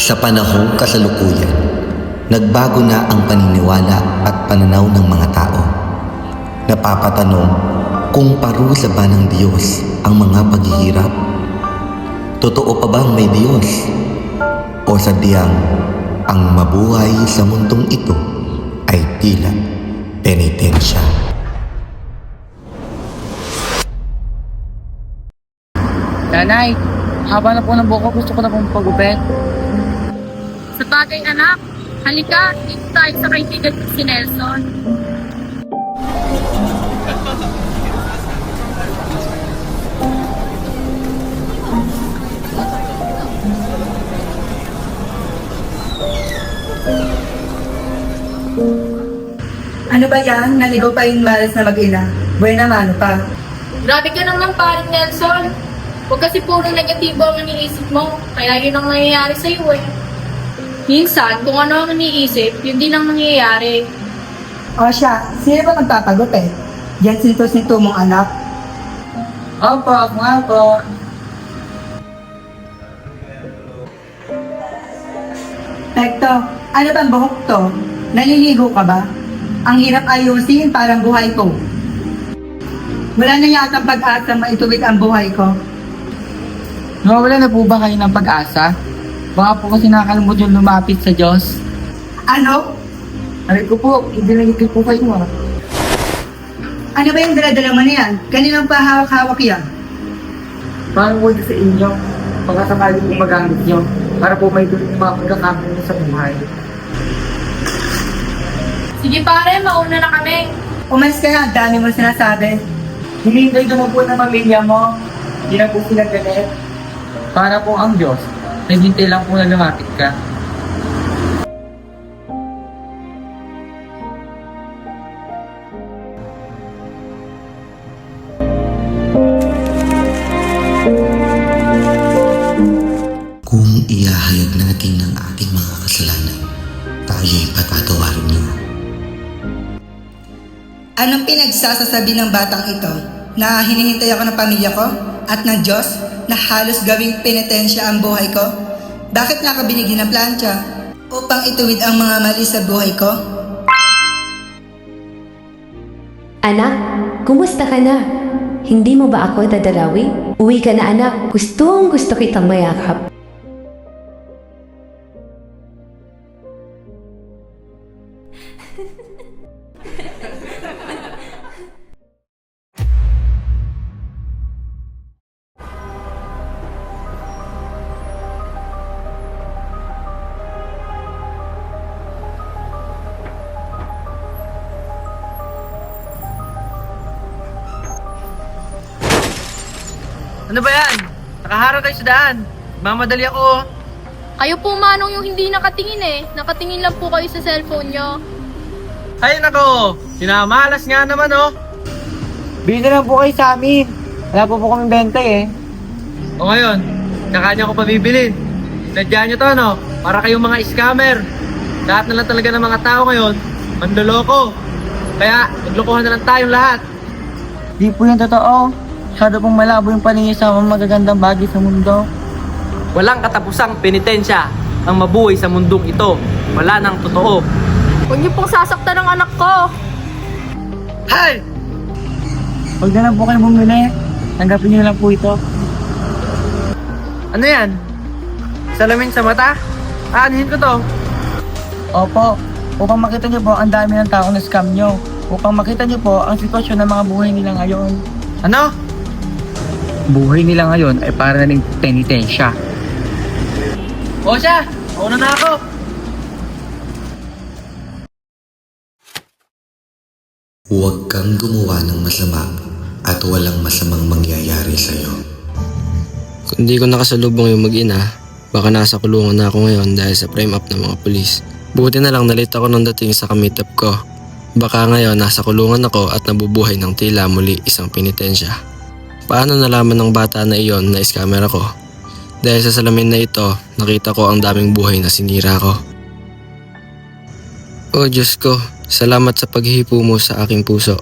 Sa panahong kasalukuyan, nagbago na ang paniniwala at pananaw ng mga tao. Napapatanong kung parusa ba ng Diyos ang mga paghihirap? Totoo pa bang may Diyos? O sadyang ang mabuhay sa mundong ito ay tila penitensya? Nanay, haba na po ng buhok ko, gusto ko na pong pagupit. Sa bagay anak, halika, dito tayo sa kaibigan ko si Nelson. Ano ba yan? Naligaw pa yung malas na mag-ina. Buena mano pa. Grabe ka naman paring Nelson. Huwag kasi puro negatibo ang iniisip mo, kaya yun ang nangyayari sa'yo eh. Minsan, kung ano ang iniisip, yun din ang nangyayari. O siya, sino ba magpapagot eh? Diyan sinto mong anak. Opo, ako nga po. Tekto, ano bang buhok to? Naliligo ka ba? Ang hirap ayusin, parang buhay ko. Wala na yata pag-asa maituwid ang buhay ko. Nawawala na po ba kayo ng pag-asa? Baka po kasi nakakalimut yung lumapit sa Diyos. Ano? Aray ko po, hindi nagigil po kayo ah. Ano ba yung dala-dala mo na yan? Kaninang pahawak-hawak yan? Parang po sa inyo, pagkasakali po magamit nyo, para po may tuloy yung mga pagkakamit sa buhay. Sige pare, mauna na kami. Umalis ka na, dami mo sinasabi. Hinihintay ko po ng pamilya mo, hindi na po sila galit. Para po ang Diyos, naghintay lang po na lumapit ka. Kung iahayag natin ang ating mga kasalanan, tayo'y patatawarin niyo. Anong pinagsasasabi ng batang ito? Na hinihintay ako ng pamilya ko at ng Diyos na halos gawing penitensya ang buhay ko? Bakit nga ka binigyan ng plancha? Upang ituwid ang mga mali sa buhay ko? Anak, kumusta ka na? Hindi mo ba ako dadalawi? Uwi ka na anak, gustong gusto kitang mayakap. Ano ba yan? Nakaharang kayo sa daan. Mamadali ako oh. Kayo po manong yung hindi nakatingin eh. Nakatingin lang po kayo sa cellphone nyo. Ay nako, sinamalas nga naman oh. Bili na lang po kayo sa amin. Wala po kaming benta eh. O ngayon, saka niya ako pabibilin. Sadya niyo to no, para kayong mga scammer. Lahat na lang talaga ng mga tao ngayon, manloloko. Kaya, maglokohan na lang tayong lahat. Di po yung totoo. Masyado pong malabo yung paningin sa mga magagandang bagay sa mundo. Walang katapusang penitensya ang mabuhay sa mundong ito. Wala nang totoo. Huwag niyo pong sasaktan ng anak ko. Hay! Huwag na lang po kayo bumili. Tanggapin niyo lang po ito. Ano yan? Salamin sa mata? Aanhin ko to. Opo. Upang makita niyo po ang dami ng taong na-scam niyo. Upang makita niyo po ang sitwasyon ng mga buhay nila ngayon. Ano? Buhay nila ngayon ay para na rin penitensya. O siya! Mauna na ako! Huwag kang gumawa ng masama at walang masamang mangyayari sa'yo. Kung di ko nakasalubong yung mag-ina, baka nasa kulungan na ako ngayon dahil sa frame up ng mga pulis. Buti na lang nalate ako nung dating sa ka-meet up ko. Baka ngayon nasa kulungan ako at nabubuhay ng tila muli isang penitensya. Paano nalaman ng bata na iyon na scammer ako? Dahil sa salamin na ito, nakita ko ang daming buhay na sinira ko. Oh Diyos ko, salamat sa paghihipo mo sa aking puso.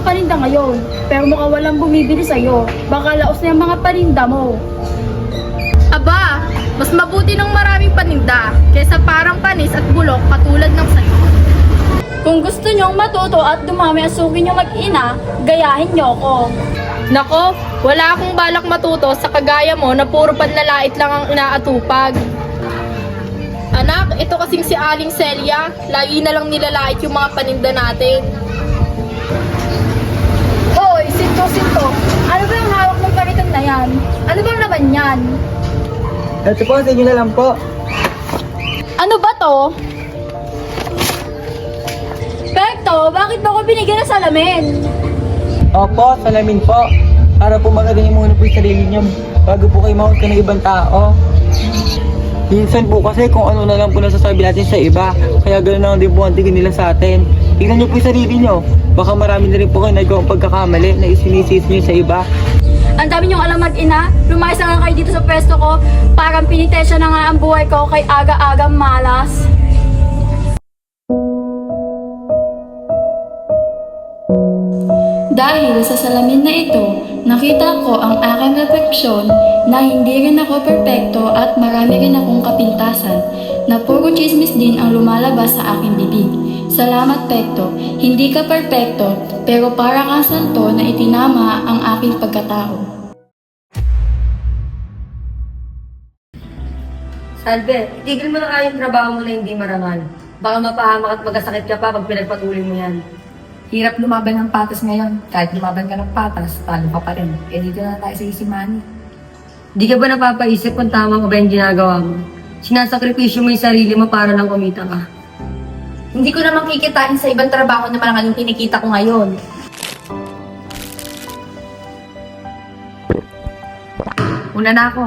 ng paninda ngayon, pero mukhang walang bumibili sa'yo. Baka laos na yung mga paninda mo. Aba, mas mabuti ng maraming paninda kaysa parang panis at bulok katulad ng sayo. Kung gusto nyong matuto at dumami ang suki nyo mag-ina, gayahin nyo ko. Nako, wala akong balak matuto sa kagaya mo na puro panlalait lang ang inaatupag. Anak, ito kasing si Aling Celia, lagi na lang nilalait yung mga paninda natin. Hoy, sinto. Ano ba yung hawak mong kariton na yan? Ano bang naman yan? Ito po, sa inyo na lang po. Ano ba to? Pekto, bakit mo ko binigyan ng salamin? Opo, salamin po. Para po magaling muna po yung sarili niyo bago po kayo mahusga ng ibang tao. Minsan po kasi kung ano na lang po nasasabi natin sa iba, kaya gano'n lang din po ang tingin nila sa atin. Tingnan niyo po yung sarili niyo. Baka marami na rin po kayo nagawang pagkakamali na isinisisi niyo sa iba. Ang dami niyong alam mag-ina, lumayas na nga kayo dito sa pwesto ko, parang pinitensya na nga ang buhay ko kay aga-agang malas. Dahil sa salamin na ito, nakita ko ang aking refleksyon na hindi rin ako perpekto at marami rin akong kapintasan na puro chismis din ang lumalabas sa aking bibig. Salamat Pekto, hindi ka perpekto pero para kang santo na itinama ang aking pagkatao. Salve, itigil mo na kaya yung trabaho mo na hindi marangal. Baka mapahamak at magkasakit ka pa pag pinagpatuloy mo yan. Hirap lumaban ng patas ngayon. Kahit lumaban ka ng patas, talo ka pa rin. Eh dito na tayo sa Isimani. Di ka ba napapaisip kung tama mo ba yung ginagawa mo? Sinasakripisyo mo yung sarili mo para lang kumita ka. Hindi ko naman kikitain sa ibang trabaho na marangal yung kinikita ko ngayon. Una na ako.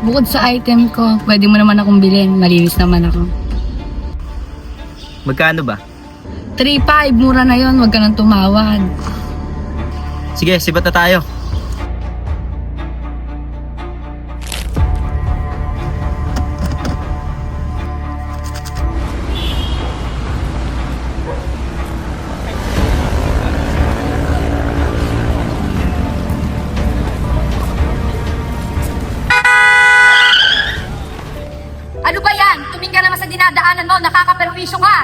Bukod sa item ko, pwede mo naman akong bilhin. Malinis naman ako. Magkano ba? 3.5, mura na yon, wag ka nang tumawad. Sige, sibat na tayo. Ano ba yan? Tumingin ka naman sa dinadaanan mo, nakakaperwisyo ka!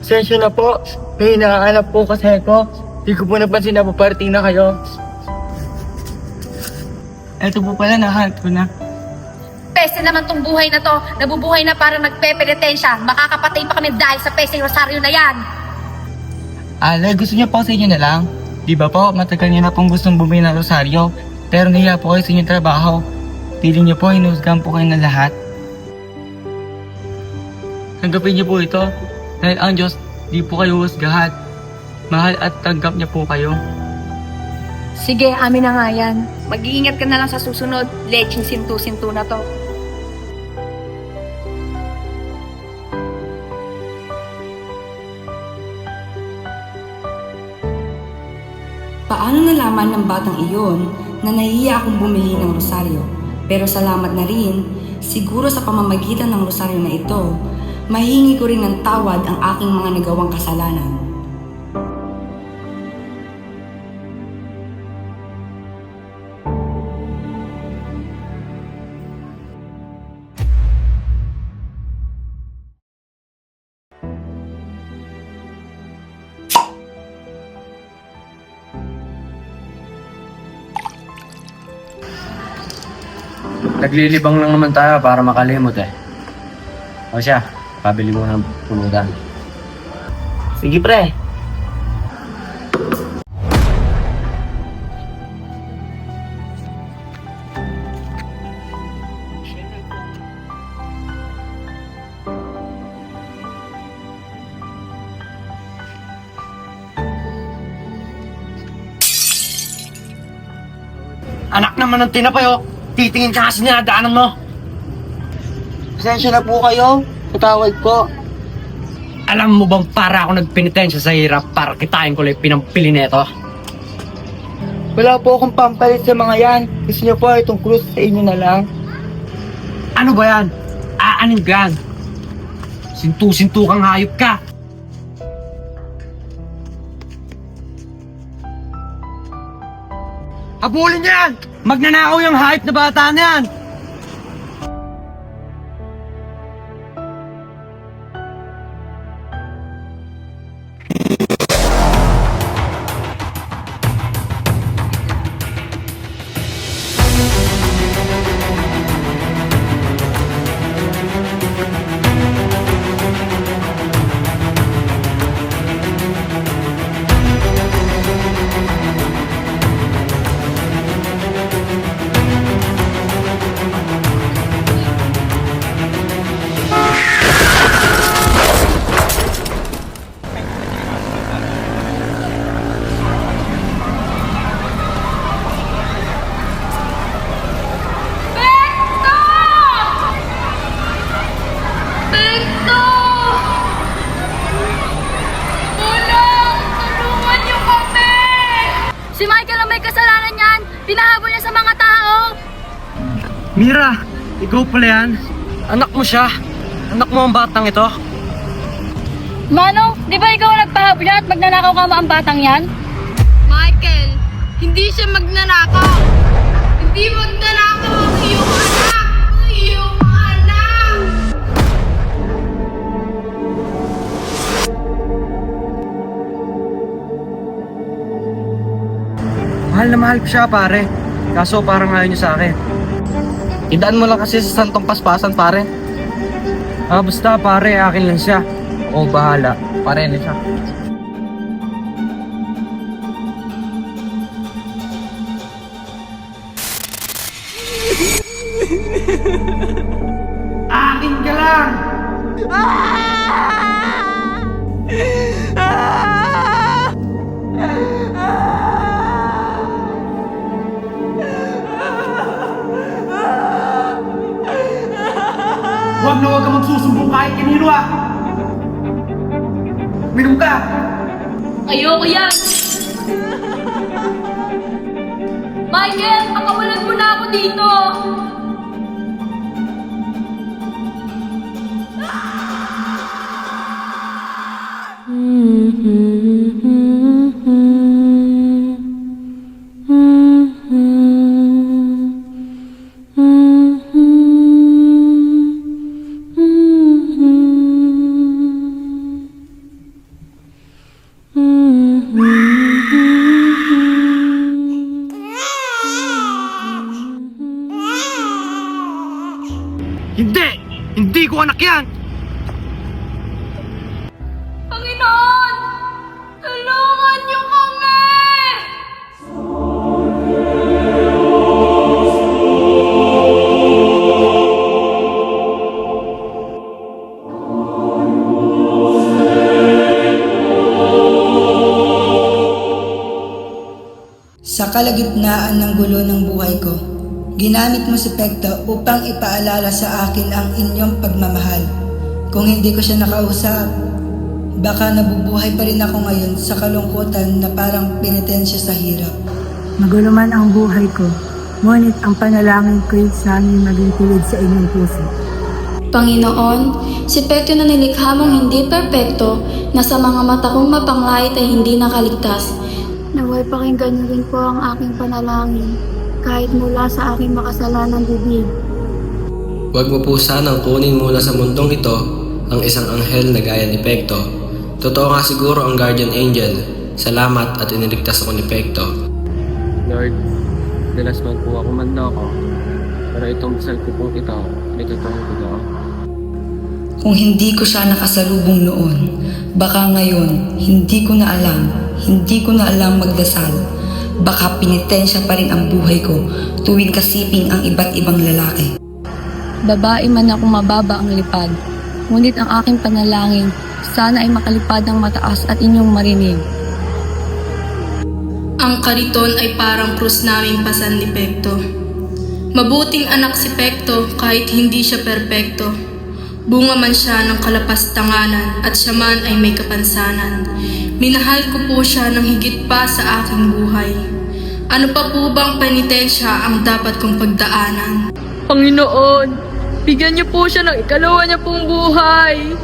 Sensyo na po. May hinahanap po kasi ako. Di ko po napansin na paparating na kayo. Eto po pala, nahanap ko na. Peste naman tong buhay na to, nabubuhay na para nagpepenitensya. Makakapatay pa kami dahil sa peste rosaryo na yan. Ale, gusto niyo po sa inyo na lang? Di ba po, matagal niyo na pong gustong bumili ng rosaryo. Pero nahiya po kayo sa inyong trabaho. Pili niyo po, hinusgan po kayo ng lahat. Tanggapin niyo po ito. Dahil ang Diyos, di po kayo husgahan. Mahal at tanggap niya po kayo. Sige, amin na nga yan. Mag-iingat ka na lang sa susunod. Leching sintu-sintu na to. Paano nalaman ng batang iyon na nahihiya akong bumili ng rosaryo? Pero salamat na rin, siguro sa pamamagitan ng rosaryo na ito, mahihingi ko rin ng tawad ang aking mga nagawang kasalanan. Naglilibang lang naman tayo para makalimot eh. O siya, pabili mo ng pulutan. Sige pre. Anak naman ng tinapay oh. Titingin ka kasi dinadaanan mo. Pasensya na po kayo. Patawad po. Alam mo bang para ako nagpenitensya sa hirap para kitain ko lang pinampili neto? Wala po akong pampalit sa mga yan. Gusto niyo po itong krus sa inyo na lang? Ano ba yan? Aanin ka yan? Sintu-sintu kang hayop ka! Habulin niyo yan! Magnanakaw yung hayop na bata na yan! Si Michael ang may kasalanan yan! Pinahabol niya sa mga tao! Mira! Ikaw pala yan? Anak mo siya? Anak mo ang batang ito? Mano, di ba ikaw ang nagpahabol niya at magnanakaw ka ang batang yan? Michael, hindi siya magnanakaw. Hindi magnanakaw ang iyong anak. Ang iyong anak. Mahal na mahal ko siya, pare. Kaso parang ayaw niya sa akin. Idaan mo lang kasi sa santong paspasan, pare. Basta pare, akin lang siya. O bahala. Pare na siya. Akin ka lang! Huwag na huwag ka magsusumbong kahit kanino ah! Minum ka! Ayoko yan. Michael, pakawalan mo na ako dito. Hindi! Hindi ko anak yan! Panginoon, tulungan niyo kami. Sa kalagitnaan ng gulo ng buhay ko, ginamit mo si Pekto upang ipaalala sa akin ang inyong pagmamahal. Kung hindi ko siya nakausap, baka nabubuhay pa rin ako ngayon sa kalungkutan na parang penitensya sa hirap. Magulo man ang buhay ko, ngunit ang panalangin ko'y sana'y maging tulad sa inyong puso. Panginoon, si Pekto na nilikha mong hindi perpekto na sa mga mata kong mapanglait ay hindi nakaligtas. Naway pakinggan niyo rin po ang aking panalangin, kahit mula sa aking makasalanang bibig. Huwag mo po sanang kunin mula sa mundong ito ang isang anghel na gaya ni Pekto. Totoo nga siguro ang guardian angel. Salamat at iniligtas ako ni Pekto. Lord, dalas man po ako manloko, pero itong dasal ko pong ito ay totoong totoo. Kung hindi ko siya nakasalubong noon, baka ngayon hindi ko na alam magdasal. Baka pinitensya pa rin ang buhay ko tuwing kasiping ang iba't ibang lalaki. Babae man ako mababa ang lipad, ngunit ang aking panalangin, sana ay makalipad ng mataas at inyong marinig. Ang kariton ay parang krus naming pasan ni Pekto. Mabuting anak si Pekto kahit hindi siya perpekto. Bunga man siya ng kalapastanganan at siya man ay may kapansanan. Minahal ko po siya ng higit pa sa aking buhay. Ano pa po bang penitensya ang dapat kong pagdaanan? Panginoon, bigyan niyo po siya ng ikalawa niya pong buhay.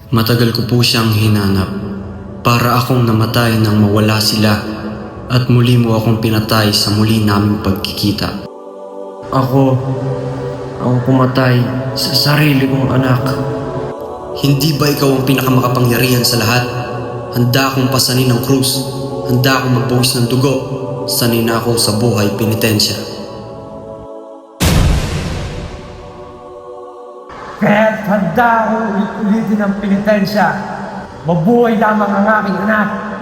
Matagal ko po siyang hinanap para akong namatay nang mawala sila at muli mo akong pinatay sa muli naming pagkikita. Ako ang pumatay sa sarili kong anak. Hindi ba ikaw ang pinakamakapangyarihan sa lahat? Handa akong pasanin ng krus. Handa akong magpawis ng dugo. Sanay na ako sa buhay penitensya. Kaya't handa akong ulitin ang penitensya. Mabuhay lamang ang aking anak.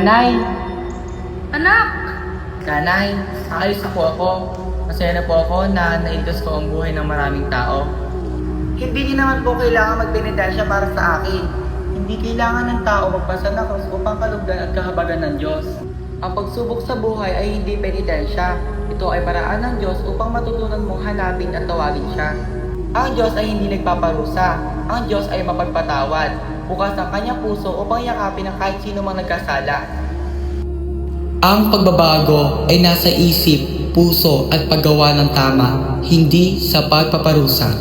Nanay! Anak! Nanay, ayos na po ako. Masaya na po ako na naindos ko ang buhay ng maraming tao. Hindi niyo naman po kailangan magpenitensya para sa akin. Hindi kailangan ng tao magpasa ng krus upang kalugdan at kahabagan ng Diyos. Ang pagsubok sa buhay ay hindi penitensya. Ito ay paraan ng Diyos upang matutunan mong hanapin at tawagin siya. Ang Diyos ay hindi nagpaparusa. Ang Diyos ay mapagpatawad. Bukas ang kanyang puso upang yakapin ang kahit sino mang nagkasala. Ang pagbabago ay nasa isip, puso at paggawa ng tama, hindi sa pagpaparusa.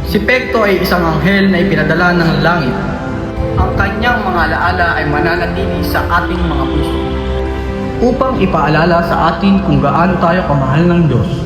Si Pekto ay isang anghel na ipinadala ng langit. Ang kanyang mga alaala ay mananatili sa ating mga puso upang ipaalala sa atin kung gaano tayo kamahal ng Diyos.